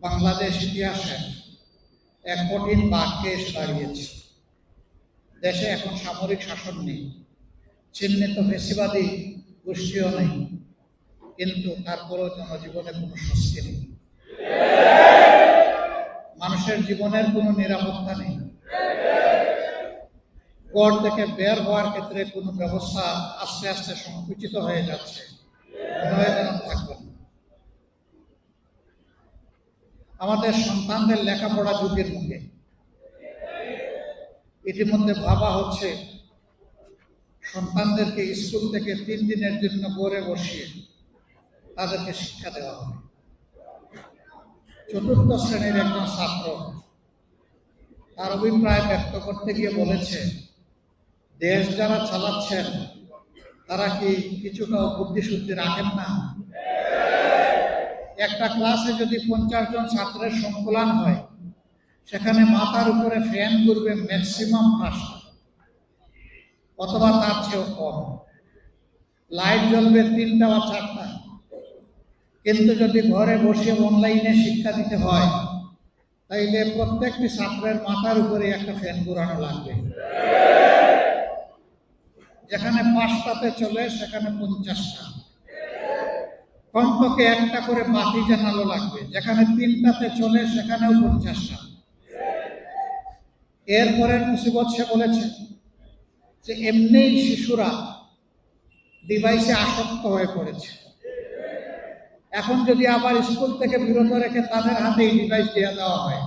বাংলাদেশ ইতিহাসে এক কঠিন বাক্যে এসে দাঁড়িয়েছে। দেশে এখন সামরিক শাসন নেই, চিহ্নিত ফেসিবাদী গোষ্ঠীও নেই, কিন্তু তারপরেও জনজীবনে কোনো স্বস্তি নেই, মানুষের জীবনের কোনো নিরাপত্তা নেই, ঘর থেকে বের হওয়ার ক্ষেত্রে কোনো ব্যবস্থা আস্তে আস্তে সংকুচিত হয়ে যাচ্ছে, মনে হয় যেন থাকবে না। আমাদের সন্তানদের লেখাপড়া যুগের মুখে ইতিমধ্যে ভাবা হচ্ছে সন্তানদেরকে স্কুল থেকে 3 দিনের জন্য ঘরে বসিয়ে তাদেরকে শিক্ষা দেওয়া হবে। 4th শ্রেণীর একজন ছাত্র তার অভিপ্রায় ব্যক্ত করতে গিয়ে বলেছে, দেশ যারা চালাচ্ছেন তারা কি কিছুটা বুদ্ধিশুদ্ধি রাখেন না? একটা ক্লাসে যদি 50 জন ছাত্রের সংকুলান হয়, সেখানে মাথার উপরে ফ্যান ঘুরবে ম্যাক্সিমাম 5টা অথবা তার চেয়েও কম, লাইট জ্বলবে 3টা বা 4টা। কিন্তু যদি ঘরে বসে অনলাইনে শিক্ষা দিতে হয়, তাইলে প্রত্যেকটি ছাত্রের মাথার উপরে একটা ফ্যান ঘুরানো লাগবে। যেখানে 5টাতে চলে সেখানে 50টা, কমপক্ষে একটা করে বাতি জানালো লাগবে। যেখানে 3টাতে চলে সেখানেও 50টা। এরপরে মুসিবত সে বলেছে যে এমনিই শিশুরা ডিভাইসে আসক্ত হয়ে পড়েছে, এখন যদি আবার স্কুল থেকে বিরত রেখে তাদের হাতে এই ডিভাইস দিয়ে দেওয়া হয়,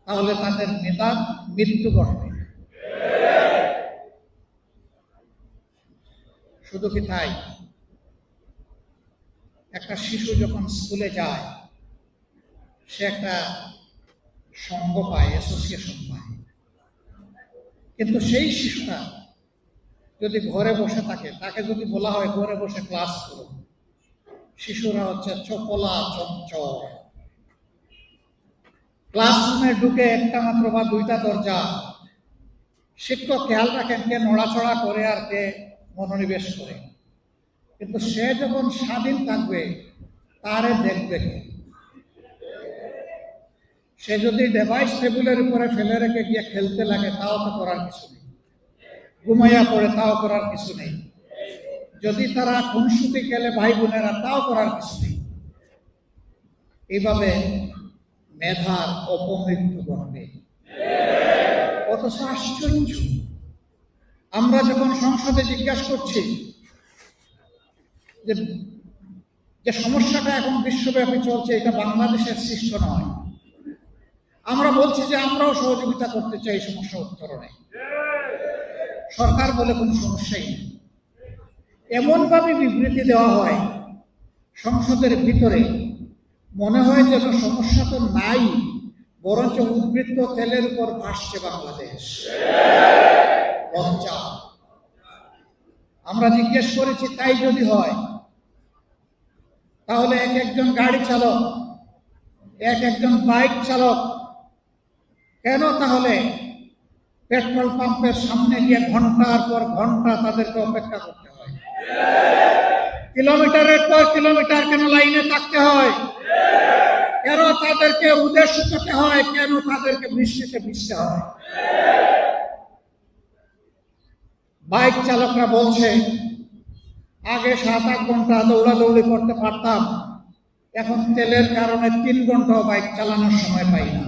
তাহলে তাদের নিদান মৃত্যু ঘটবে। শুধু কি তাই, একটা শিশু যখন স্কুলে যায় সে একটা সঙ্গ পায়, অ্যাসোসিয়েশন পায়, কিন্তু সেই শিশুটা যদি ঘরে বসে থাকে, তাকে যদি বলা হয় ঘরে বসে ক্লাস করো, শিশুরা হচ্ছে চপলা চঞ্চল। ক্লাসরুমে ঢুকে একটা মাত্র বা 2টা দরজা, শিক্ষক খেয়াল রাখেন কে নড়াচড়া করে আর কে মনোনিবেশ করে, কিন্তু সে যখন স্বাধীন থাকবে তারে দেখবে কে? সে যদি ডিভাইস টেবিলের উপরে ফেলে রেখে গিয়ে খেলতে লাগে, তাও তো করার কিছু নেই, ঘুমাইয়া পড়ে তাও করার কিছু নেই, যদি তারা খুনসুটি খেলে ভাই বোনেরা, তাও করার কিছু নেই। এইভাবে মেধার অপমৃত্যু ঘটবে। অথচ আশ্চর্য, আমরা যখন সংসদে জিজ্ঞাসা করছি যে সমস্যাটা এখন বিশ্বব্যাপী চলছে, এটা বাংলাদেশের সৃষ্ট নয়, আমরা বলছি যে আমরাও সহযোগিতা করতে চাই সমস্যা উত্তরণে, সরকার বলে কোনো সমস্যাই নেই। এমনভাবে বিবৃতি দেওয়া হয় সংসদের ভিতরে, মনে হয় যেন সমস্যা তো নাই, বরঞ্চ উদ্বৃত্ত তেলের উপর ভাসছে বাংলাদেশ। লজ্জা। আমরা জিজ্ঞেস করেছি, তাই যদি হয় তাহলে একজন গাড়ি চালক, একজন বাইক চালক কেন তাহলে পেট্রোল পাম্পের সামনে গিয়ে ঘন্টার পর ঘন্টা তাদেরকে অপেক্ষা করতে হয়? কিলোমিটারের পর কিলোমিটার কেন লাইনে থাকতে হয়? কেন তাদেরকে উদ্দেশ্য করতে হয়? কেন তাদেরকে বৃষ্টিতে ভিজতে হয়? বাইক চালকরা বলছে, আগে 7-8 ঘন্টা দৌড়াদৌড়ি করতে পারতাম, এখন তেলের কারণে 3 ঘন্টাও বাইক চালানোর সময় পাই না।